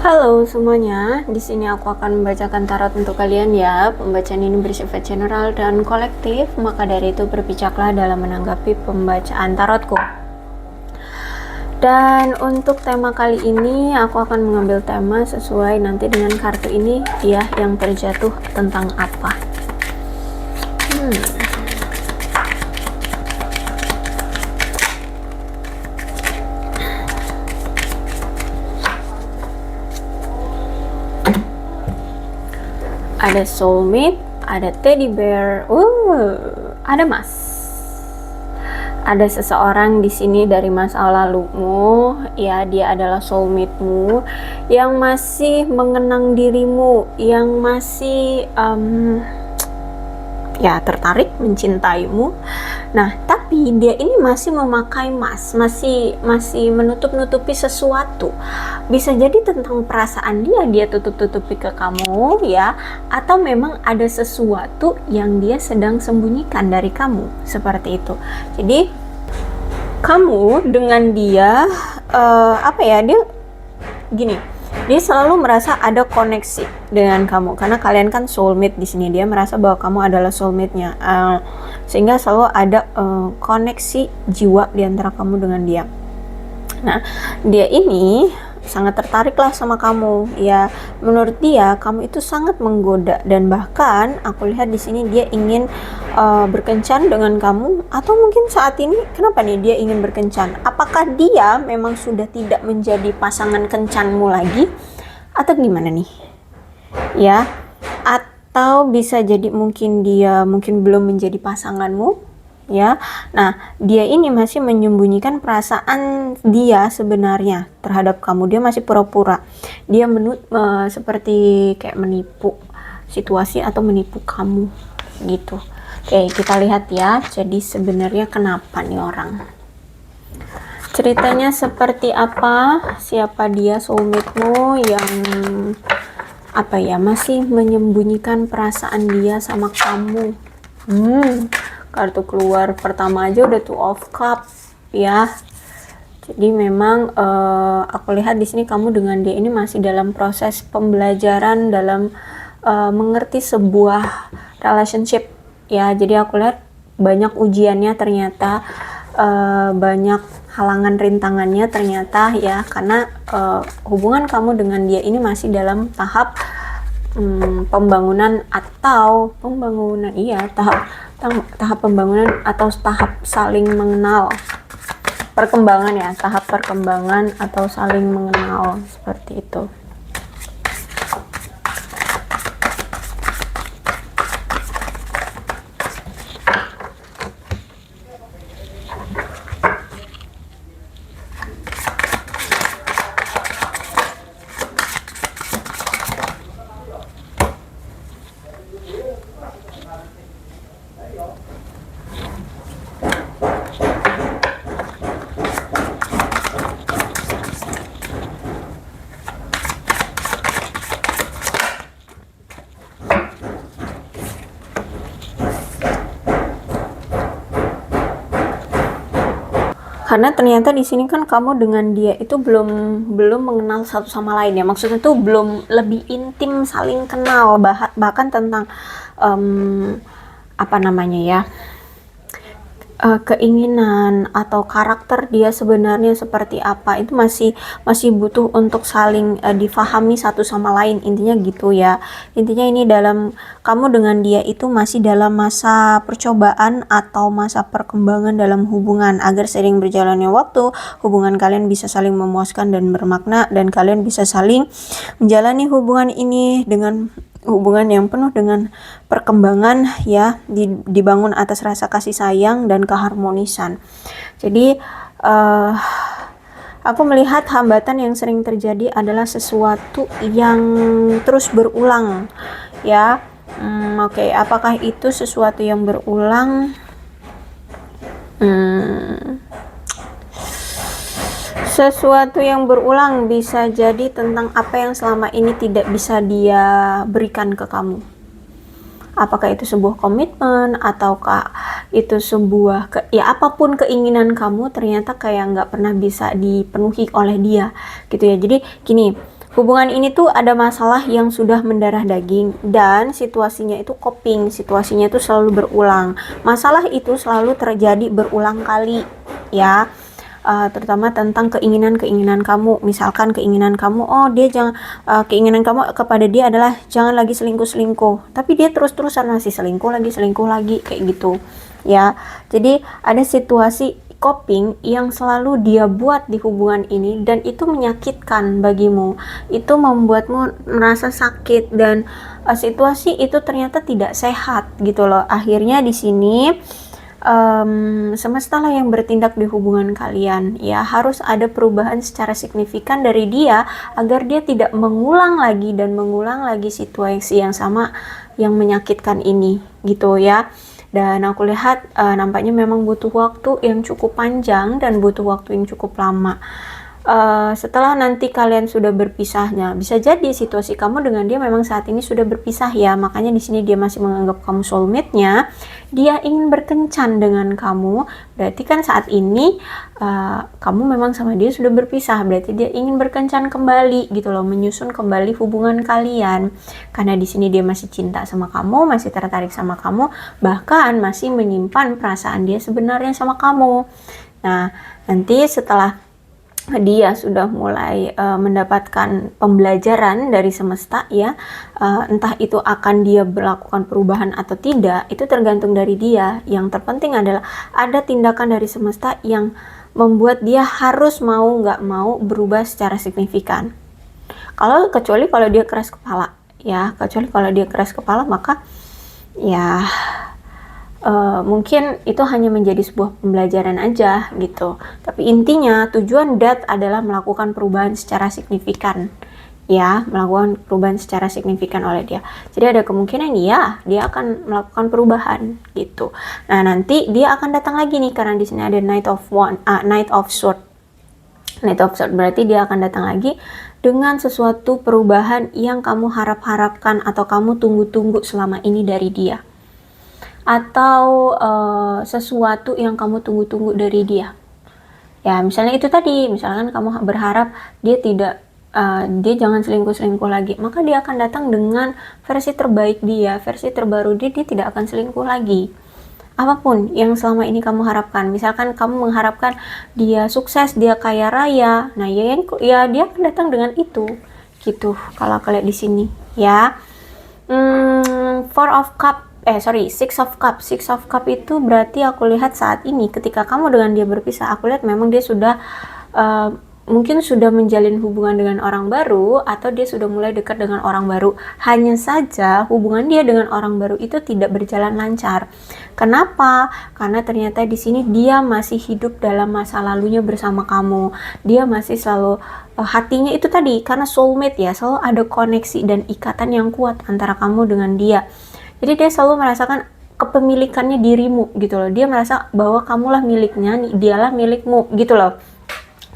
Halo semuanya, di sini aku akan membacakan tarot untuk kalian ya. Pembacaan ini bersifat general dan kolektif, maka dari itu berbijaklah dalam menanggapi pembacaan tarotku. Dan untuk tema kali ini, aku akan mengambil tema sesuai nanti dengan kartu ini ya, yang terjatuh tentang apa. Ada soulmate, ada teddy bear, ada mas. Ada seseorang di sini dari masa lalumu, ya dia adalah soulmate-mu yang masih mengenang dirimu, yang masih ya tertarik, mencintaimu. Nah, tapi dia ini masih memakai mas, masih menutup-nutupi sesuatu. Bisa jadi tentang perasaan dia tutup-tutupi ke kamu ya, atau memang ada sesuatu yang dia sedang sembunyikan dari kamu, seperti itu. Jadi kamu dengan dia dia gini, dia selalu merasa ada koneksi dengan kamu karena kalian kan soulmate di sini. Dia merasa bahwa kamu adalah soulmate-nya, sehingga selalu ada koneksi jiwa di antara kamu dengan dia. Nah, dia ini sangat tertarik lah sama kamu ya. Menurut dia kamu itu sangat menggoda, dan bahkan aku lihat di sini dia ingin berkencan dengan kamu. Atau mungkin saat ini kenapa nih dia ingin berkencan? Apakah dia memang sudah tidak menjadi pasangan kencanmu lagi atau gimana nih ya? Atau bisa jadi mungkin dia belum menjadi pasanganmu ya. Nah, dia ini masih menyembunyikan perasaan dia sebenarnya terhadap kamu. Dia masih pura-pura. Dia seperti kayak menipu situasi atau menipu kamu gitu. Oke, kita lihat ya. Jadi sebenarnya kenapa nih orang? Ceritanya seperti apa? Siapa dia soulmate-mu yang masih menyembunyikan perasaan dia sama kamu? Kartu keluar pertama aja udah Two of Cups ya. Jadi memang aku lihat di sini kamu dengan dia ini masih dalam proses pembelajaran dalam mengerti sebuah relationship ya. Jadi aku lihat banyak ujiannya ternyata, banyak halangan rintangannya ternyata ya, karena hubungan kamu dengan dia ini masih dalam tahap pembangunan atau tahap pembangunan atau tahap saling mengenal, perkembangan ya, tahap perkembangan atau saling mengenal, seperti itu. Karena ternyata di sini kan kamu dengan dia itu belum mengenal satu sama lain ya. Maksudnya tuh belum lebih intim saling kenal, bahkan tentang keinginan atau karakter dia sebenarnya seperti apa, itu masih butuh untuk saling difahami satu sama lain, intinya gitu ya. Intinya ini dalam kamu dengan dia itu masih dalam masa percobaan atau masa perkembangan dalam hubungan, agar sering berjalannya waktu hubungan kalian bisa saling memuaskan dan bermakna, dan kalian bisa saling menjalani hubungan ini dengan hubungan yang penuh dengan perkembangan ya, dibangun atas rasa kasih sayang dan keharmonisan. Jadi aku melihat hambatan yang sering terjadi adalah sesuatu yang terus berulang ya. Oke, apakah itu sesuatu yang berulang? Sesuatu yang berulang bisa jadi tentang apa yang selama ini tidak bisa dia berikan ke kamu. Apakah itu sebuah komitmen, ataukah itu sebuah apapun keinginan kamu ternyata kayak nggak pernah bisa dipenuhi oleh dia gitu ya. Jadi gini, Hubungan ini tuh ada masalah yang sudah mendarah daging dan situasinya itu coping, situasinya itu selalu berulang. Masalah itu selalu terjadi berulang kali, ya. Terutama tentang keinginan-keinginan kamu. Misalkan keinginan kamu, keinginan kamu kepada dia adalah jangan lagi selingkuh-selingkuh. Tapi dia terus-terusan masih selingkuh lagi, kayak gitu. Ya, jadi ada situasi coping yang selalu dia buat di hubungan ini dan itu menyakitkan bagimu, itu membuatmu merasa sakit dan situasi itu ternyata tidak sehat gitu loh. Akhirnya di sini semesta lah yang bertindak di hubungan kalian, ya. Harus ada perubahan secara signifikan dari dia agar dia tidak mengulang lagi situasi yang sama yang menyakitkan ini gitu ya. Dan aku lihat nampaknya memang butuh waktu yang cukup panjang dan butuh waktu yang cukup lama. Setelah nanti kalian sudah berpisahnya, bisa jadi situasi kamu dengan dia memang saat ini sudah berpisah ya, makanya di sini dia masih menganggap kamu soulmate-nya, dia ingin berkencan dengan kamu, berarti kan saat ini kamu memang sama dia sudah berpisah, berarti dia ingin berkencan kembali gitu loh, menyusun kembali hubungan kalian, karena di sini dia masih cinta sama kamu, masih tertarik sama kamu, bahkan masih menyimpan perasaan dia sebenarnya sama kamu. Nah, nanti setelah dia sudah mulai mendapatkan pembelajaran dari semesta ya, entah itu akan dia melakukan perubahan atau tidak, itu tergantung dari dia. Yang terpenting adalah ada tindakan dari semesta yang membuat dia harus mau nggak mau berubah secara signifikan. Kecuali kalau dia keras kepala ya, maka ya mungkin itu hanya menjadi sebuah pembelajaran aja gitu. Tapi intinya tujuan death adalah melakukan perubahan secara signifikan ya, melakukan perubahan secara signifikan oleh dia. Jadi ada kemungkinan ya dia akan melakukan perubahan gitu. Nah, nanti dia akan datang lagi nih karena di sini ada Knight of Swords. Berarti dia akan datang lagi dengan sesuatu perubahan yang kamu harapkan atau kamu tunggu-tunggu selama ini dari dia. Atau sesuatu yang kamu tunggu-tunggu dari dia. Ya, misalnya itu tadi, misalkan kamu berharap dia jangan selingkuh-selingkuh lagi, maka dia akan datang dengan versi terbaik dia, versi terbaru dia tidak akan selingkuh lagi. Apapun yang selama ini kamu harapkan, misalkan kamu mengharapkan dia sukses, dia kaya raya, nah ya dia akan datang dengan itu, gitu. Kalau kalian di sini, ya. Six of Cup itu berarti aku lihat saat ini ketika kamu dengan dia berpisah, aku lihat memang dia sudah mungkin sudah menjalin hubungan dengan orang baru atau dia sudah mulai dekat dengan orang baru. Hanya saja hubungan dia dengan orang baru itu tidak berjalan lancar. Kenapa? Karena ternyata di sini dia masih hidup dalam masa lalunya bersama kamu. Dia masih selalu hatinya itu tadi, karena soulmate ya, selalu ada koneksi dan ikatan yang kuat antara kamu dengan dia. Jadi dia selalu merasakan kepemilikannya dirimu gitu loh. Dia merasa bahwa kamulah miliknya, dialah milikmu gitu loh.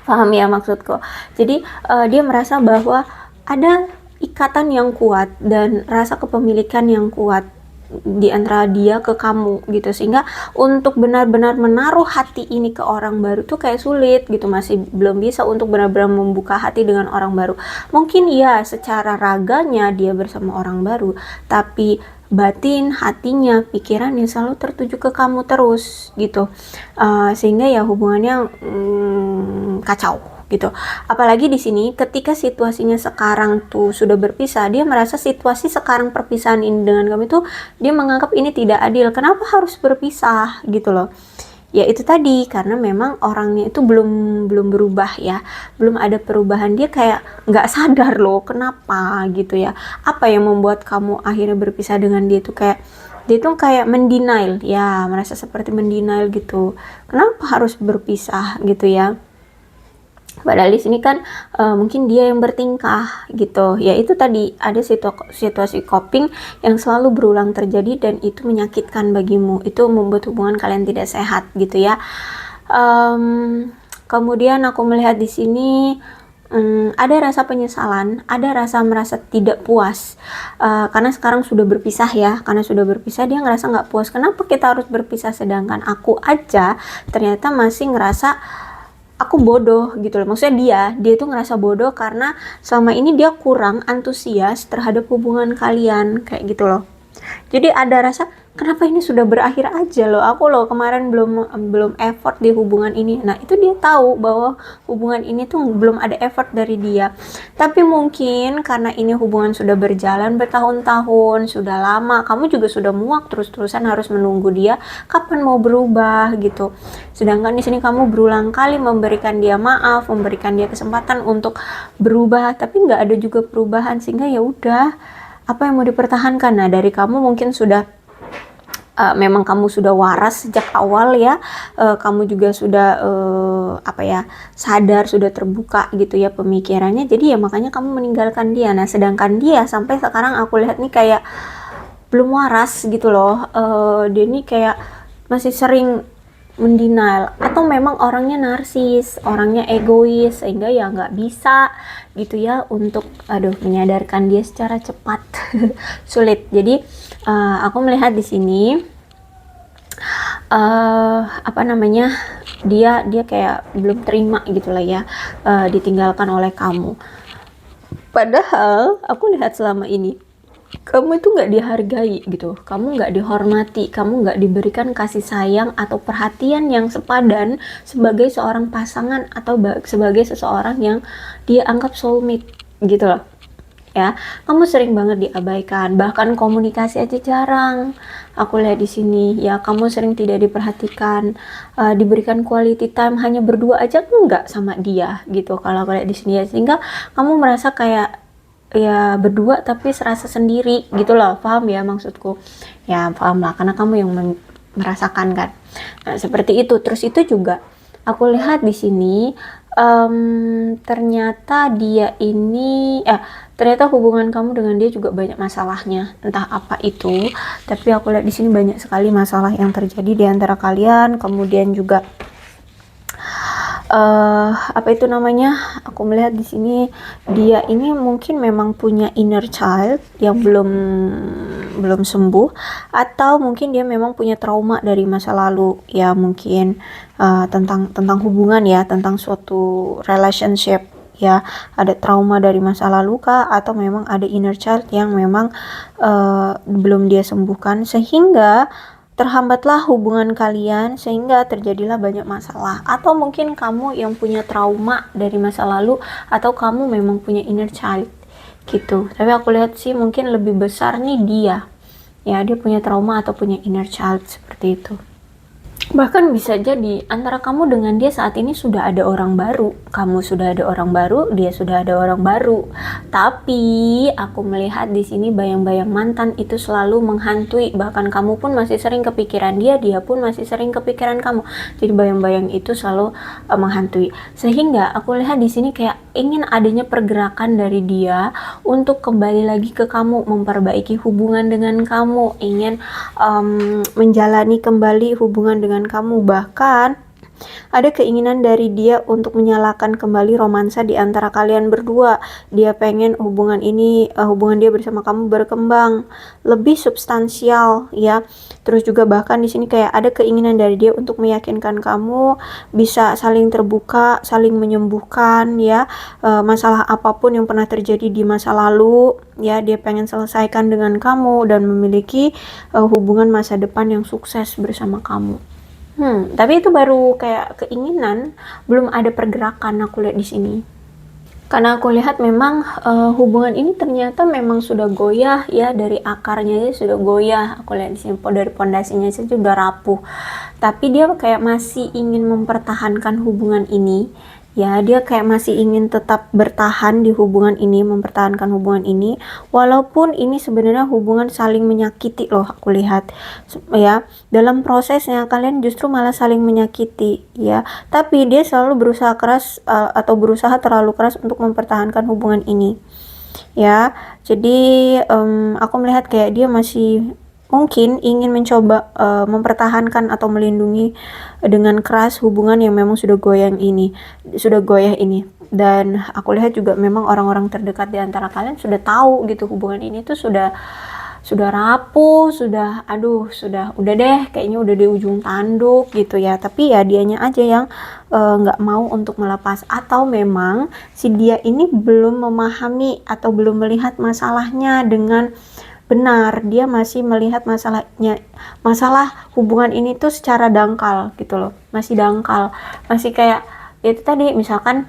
Paham ya maksudku? Jadi dia merasa bahwa ada ikatan yang kuat dan rasa kepemilikan yang kuat di antara dia ke kamu gitu, sehingga untuk benar-benar menaruh hati ini ke orang baru tuh kayak sulit gitu, masih belum bisa untuk benar-benar membuka hati dengan orang baru. Mungkin ya secara raganya dia bersama orang baru, tapi batin, hatinya, pikirannya selalu tertuju ke kamu terus gitu, sehingga ya hubungannya kacau gitu. Apalagi di sini ketika situasinya sekarang tuh sudah berpisah, dia merasa situasi sekarang perpisahan ini dengan kamu itu dia menganggap ini tidak adil. Kenapa harus berpisah gitu loh? Ya itu tadi, karena memang orangnya itu belum berubah ya, belum ada perubahan. Dia kayak nggak sadar loh kenapa gitu ya, apa yang membuat kamu akhirnya berpisah dengan dia. Itu kayak dia tuh kayak mendenial ya, merasa seperti mendenial gitu, kenapa harus berpisah gitu ya. Padahal di sini kan mungkin dia yang bertingkah gitu. Ya itu tadi ada situasi coping yang selalu berulang terjadi dan itu menyakitkan bagimu. Itu membuat hubungan kalian tidak sehat gitu ya. Kemudian aku melihat di sini ada rasa penyesalan, ada rasa merasa tidak puas karena sekarang sudah berpisah ya. Karena sudah berpisah dia ngerasa nggak puas. Kenapa kita harus berpisah sedangkan aku aja ternyata masih ngerasa aku bodoh gitu loh. Maksudnya dia tuh ngerasa bodoh karena selama ini dia kurang antusias terhadap hubungan kalian kayak gitu loh. Jadi ada rasa kenapa ini sudah berakhir aja loh, aku loh kemarin belum effort di hubungan ini. Nah itu dia tahu bahwa hubungan ini tuh belum ada effort dari dia, tapi mungkin karena ini hubungan sudah berjalan bertahun-tahun, sudah lama, kamu juga sudah muak terus-terusan harus menunggu dia kapan mau berubah gitu. Sedangkan di sini kamu berulang kali memberikan dia maaf, memberikan dia kesempatan untuk berubah, tapi nggak ada juga perubahan, sehingga ya udah, apa yang mau dipertahankan. Nah dari kamu mungkin sudah memang kamu sudah waras sejak awal ya, kamu juga sudah sadar, sudah terbuka gitu ya pemikirannya, jadi ya makanya kamu meninggalkan dia. Nah sedangkan dia sampai sekarang aku lihat nih kayak belum waras gitu loh. Dia nih kayak masih sering mendenial, atau memang orangnya narsis, orangnya egois, sehingga ya nggak bisa gitu ya untuk menyadarkan dia secara cepat. Sulit. Jadi aku melihat di sini dia kayak belum terima gitu lah ya, ditinggalkan oleh kamu. Padahal aku lihat selama ini kamu itu nggak dihargai gitu, kamu nggak dihormati, kamu nggak diberikan kasih sayang atau perhatian yang sepadan sebagai seorang pasangan atau sebagai seseorang yang dia anggap soulmate gitu loh ya. Kamu sering banget diabaikan, bahkan komunikasi aja jarang. Aku lihat di sini ya, kamu sering tidak diperhatikan, diberikan quality time hanya berdua aja enggak sama dia gitu kalau aku lihat di sini ya, sehingga kamu merasa kayak ya berdua tapi serasa sendiri gitu loh. Paham ya maksudku? Ya paham lah, karena kamu yang merasakan kan. Nah seperti itu. Terus itu juga aku lihat di sini ternyata ternyata hubungan kamu dengan dia juga banyak masalahnya, entah apa itu, tapi aku lihat di sini banyak sekali masalah yang terjadi di antara kalian. Kemudian juga aku melihat di sini dia ini mungkin memang punya inner child yang belum sembuh, atau mungkin dia memang punya trauma dari masa lalu ya, mungkin tentang hubungan ya, tentang suatu relationship ya, ada trauma dari masa lalu kah, atau memang ada inner child yang memang belum dia sembuhkan, sehingga terhambatlah hubungan kalian, sehingga terjadilah banyak masalah. Atau mungkin kamu yang punya trauma dari masa lalu, atau kamu memang punya inner child gitu. Tapi aku lihat sih mungkin lebih besar nih dia punya trauma atau punya inner child seperti itu. Bahkan bisa jadi antara kamu dengan dia saat ini sudah ada orang baru, kamu sudah ada orang baru, dia sudah ada orang baru. Tapi aku melihat di sini bayang-bayang mantan itu selalu menghantui, bahkan kamu pun masih sering kepikiran dia, dia pun masih sering kepikiran kamu. Jadi bayang-bayang itu selalu menghantui. Sehingga aku lihat di sini kayak ingin adanya pergerakan dari dia untuk kembali lagi ke kamu, memperbaiki hubungan dengan kamu, ingin menjalani kembali hubungan dengan kamu. Bahkan ada keinginan dari dia untuk menyalakan kembali romansa di antara kalian berdua. Dia pengen hubungan dia bersama kamu berkembang lebih substansial ya. Terus juga bahkan di sini kayak ada keinginan dari dia untuk meyakinkan kamu bisa saling terbuka, saling menyembuhkan ya, masalah apapun yang pernah terjadi di masa lalu ya, dia pengen selesaikan dengan kamu dan memiliki hubungan masa depan yang sukses bersama kamu. Tapi itu baru kayak keinginan, belum ada pergerakan aku lihat di sini. Karena aku lihat memang hubungan ini ternyata memang sudah goyah ya, dari akarnya aja sudah goyah. Aku lihat di sini dari pondasinya saja sudah rapuh. Tapi dia kayak masih ingin mempertahankan hubungan ini. Ya, dia kayak masih ingin tetap bertahan di hubungan ini, mempertahankan hubungan ini, walaupun ini sebenarnya hubungan saling menyakiti loh, aku lihat ya. Dalam prosesnya kalian justru malah saling menyakiti ya, tapi dia selalu berusaha keras atau berusaha terlalu keras untuk mempertahankan hubungan ini ya. Jadi aku melihat kayak dia masih mungkin ingin mencoba mempertahankan atau melindungi dengan keras hubungan yang memang sudah goyah ini. Dan aku lihat juga memang orang-orang terdekat di antara kalian sudah tahu gitu hubungan ini tuh sudah sudah rapuh, sudah aduh, udah deh kayaknya udah di ujung tanduk gitu ya. Tapi ya dianya aja yang nggak mau untuk melepas, atau memang si dia ini belum memahami atau belum melihat masalahnya dengan benar. Dia masih melihat masalah hubungan ini tuh secara dangkal gitu loh, masih dangkal, masih kayak itu tadi, misalkan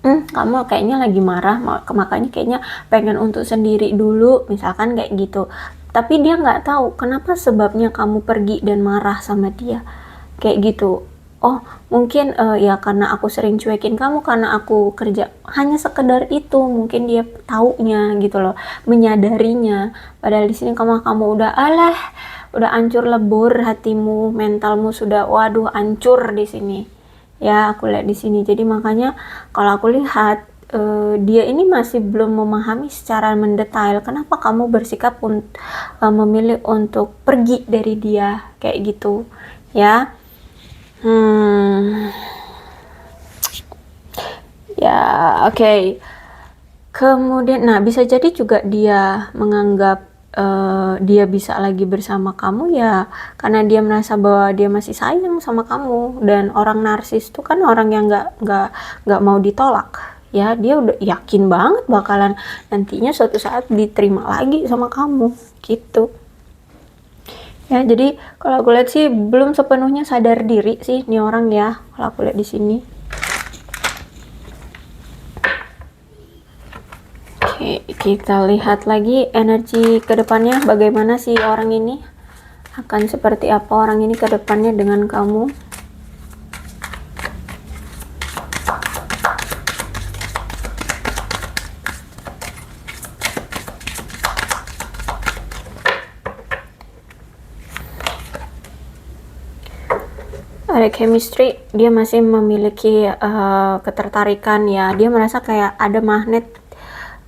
kamu kayaknya lagi marah, makanya kayaknya pengen untuk sendiri dulu, misalkan kayak gitu. Tapi dia nggak tahu kenapa sebabnya kamu pergi dan marah sama dia, kayak gitu. Oh, mungkin ya karena aku sering cuekin kamu, karena aku kerja, hanya sekedar itu mungkin dia taunya gitu loh, menyadarinya. Padahal di sini kamu udah udah hancur lebur hatimu, mentalmu sudah waduh hancur di sini. Ya, aku lihat di sini. Jadi makanya kalau aku lihat dia ini masih belum memahami secara mendetail kenapa kamu bersikap memilih untuk pergi dari dia kayak gitu, ya. Ya, oke. Kemudian, nah bisa jadi juga dia menganggap dia bisa lagi bersama kamu ya karena dia merasa bahwa dia masih sayang sama kamu. Dan orang narsis itu kan orang yang nggak mau ditolak, ya. Dia udah yakin banget bakalan nantinya suatu saat diterima lagi sama kamu gitu ya. Jadi kalau aku lihat sih belum sepenuhnya sadar diri sih nih orang ya, kalau aku lihat di sini. Oke, kita lihat lagi energi kedepannya, bagaimana sih orang ini, akan seperti apa orang ini kedepannya dengan kamu. Ada chemistry, dia masih memiliki ketertarikan ya, dia merasa kayak ada magnet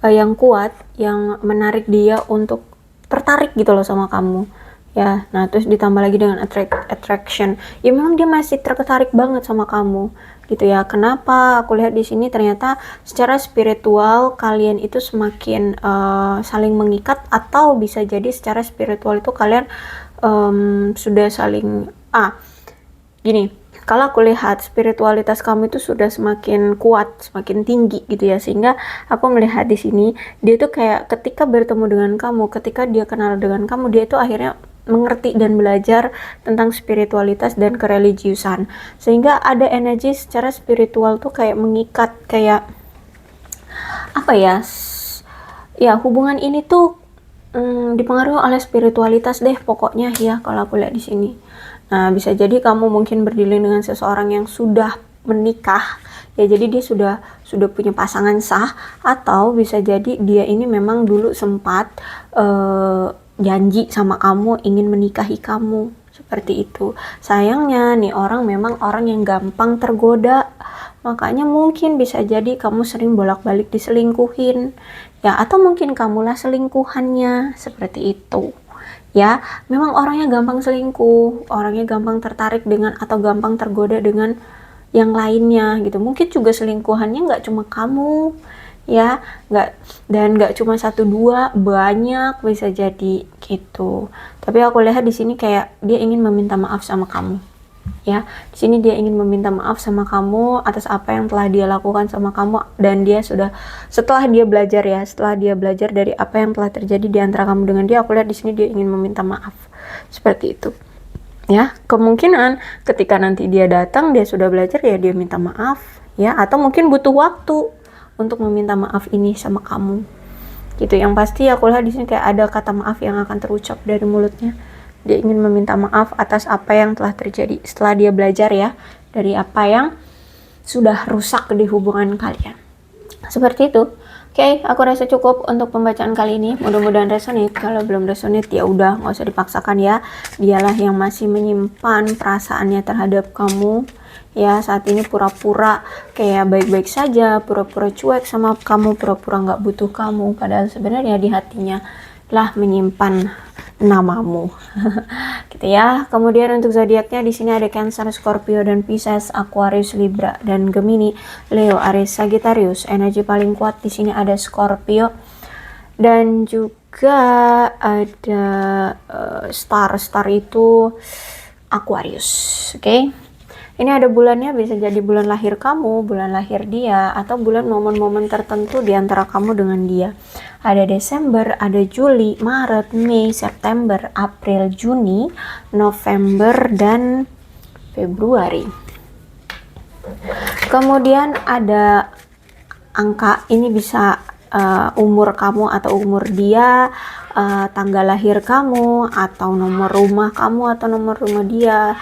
yang kuat yang menarik dia untuk tertarik gitu loh sama kamu ya. Nah terus ditambah lagi dengan attraction, ya memang dia masih tertarik banget sama kamu gitu ya. Kenapa aku lihat di sini ternyata secara spiritual kalian itu semakin saling mengikat, atau bisa jadi secara spiritual itu kalian sudah saling gini, kalau aku lihat spiritualitas kamu itu sudah semakin kuat, semakin tinggi gitu ya, sehingga aku melihat di sini dia tuh kayak ketika bertemu dengan kamu, ketika dia kenal dengan kamu, dia tuh akhirnya mengerti dan belajar tentang spiritualitas dan kereligiusan, sehingga ada energi secara spiritual tuh kayak mengikat, kayak apa ya, ya hubungan ini tuh dipengaruhi oleh spiritualitas deh pokoknya ya, kalau aku lihat di sini. Nah, bisa jadi kamu mungkin berdialog dengan seseorang yang sudah menikah, ya jadi dia sudah punya pasangan sah, atau bisa jadi dia ini memang dulu sempat janji sama kamu ingin menikahi kamu, seperti itu. Sayangnya nih orang memang orang yang gampang tergoda, makanya mungkin bisa jadi kamu sering bolak-balik diselingkuhin, ya, atau mungkin kamulah selingkuhannya, seperti itu. Ya, memang orangnya gampang selingkuh, orangnya gampang tertarik dengan atau gampang tergoda dengan yang lainnya gitu. Mungkin juga selingkuhannya nggak cuma kamu, ya, nggak cuma 1-2, banyak bisa jadi gitu. Tapi aku lihat di sini kayak dia ingin meminta maaf sama kamu. Ya, di sini dia ingin meminta maaf sama kamu atas apa yang telah dia lakukan sama kamu, dan dia sudah setelah dia belajar dari apa yang telah terjadi di antara kamu dengan dia. Aku lihat di sini dia ingin meminta maaf, seperti itu. Ya, kemungkinan ketika nanti dia datang dia sudah belajar, ya dia minta maaf, ya, atau mungkin butuh waktu untuk meminta maaf ini sama kamu. Gitu. Yang pasti aku lihat di sini kayak ada kata maaf yang akan terucap dari mulutnya. Dia ingin meminta maaf atas apa yang telah terjadi setelah dia belajar ya dari apa yang sudah rusak di hubungan kalian. Seperti itu. Oke, aku rasa cukup untuk pembacaan kali ini. Mudah-mudahan resonate. Kalau belum resonate ya udah, nggak usah dipaksakan ya. Dialah yang masih menyimpan perasaannya terhadap kamu. Ya, saat ini pura-pura kayak baik-baik saja, pura-pura cuek sama kamu, pura-pura nggak butuh kamu. Padahal sebenarnya di hatinya lah menyimpan namamu. Gitu ya. Kemudian untuk zodiaknya di sini ada Cancer, Scorpio dan Pisces, Aquarius, Libra dan Gemini, Leo, Aries, Sagittarius. Energi paling kuat di sini ada Scorpio dan juga juga ada star itu Aquarius. Oke. Ini ada bulannya, bisa jadi bulan lahir kamu, bulan lahir dia, atau bulan momen-momen tertentu di antara kamu dengan dia. Ada Desember, ada Juli, Maret, Mei, September, April, Juni, November, dan Februari. Kemudian ada angka, ini bisa umur kamu atau umur dia, tanggal lahir kamu, atau nomor rumah kamu atau nomor rumah dia,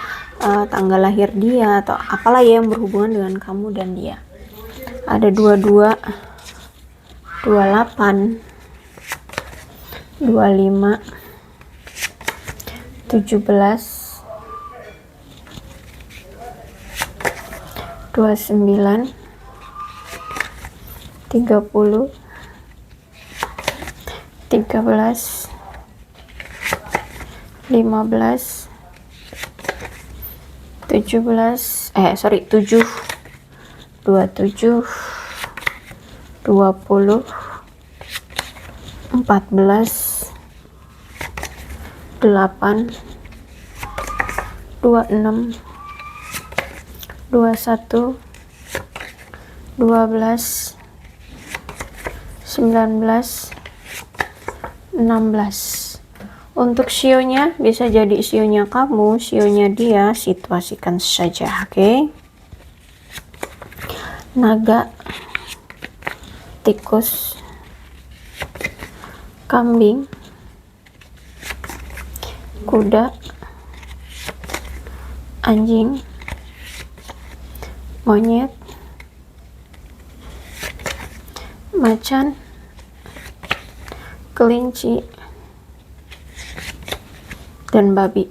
tanggal lahir dia, atau apalah ya yang berhubungan dengan kamu dan dia. Ada 22, 28, 25, 17, 29, 30, 13, 15, 17, 7, 27, 20, 14, 8, 26, 21, 12, 19, 16. Untuk sionya bisa jadi sionya kamu, sionya dia, situasikan saja, oke? Naga, tikus, kambing, kuda, anjing, monyet, macan, kelinci, dan babi.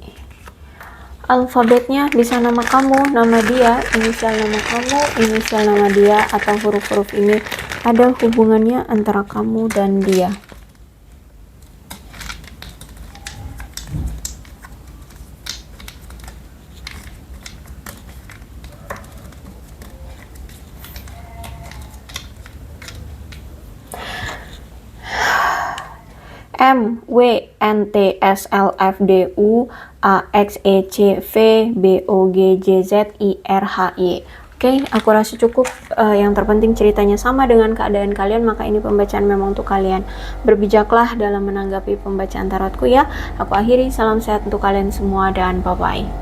Alfabetnya bisa nama kamu, nama dia, inisial nama kamu, inisial nama dia, atau huruf-huruf ini ada hubungannya antara kamu dan dia. M, W, N, T, S, L, F, D, U, A, X, E, C, V, B, O, G, J, Z, I, R, H, Y. Oke, aku rasa cukup. Yang terpenting ceritanya sama dengan keadaan kalian, maka ini pembacaan memang untuk kalian. Berbijaklah dalam menanggapi pembacaan tarotku ya. Aku akhiri, salam sehat untuk kalian semua dan bye-bye.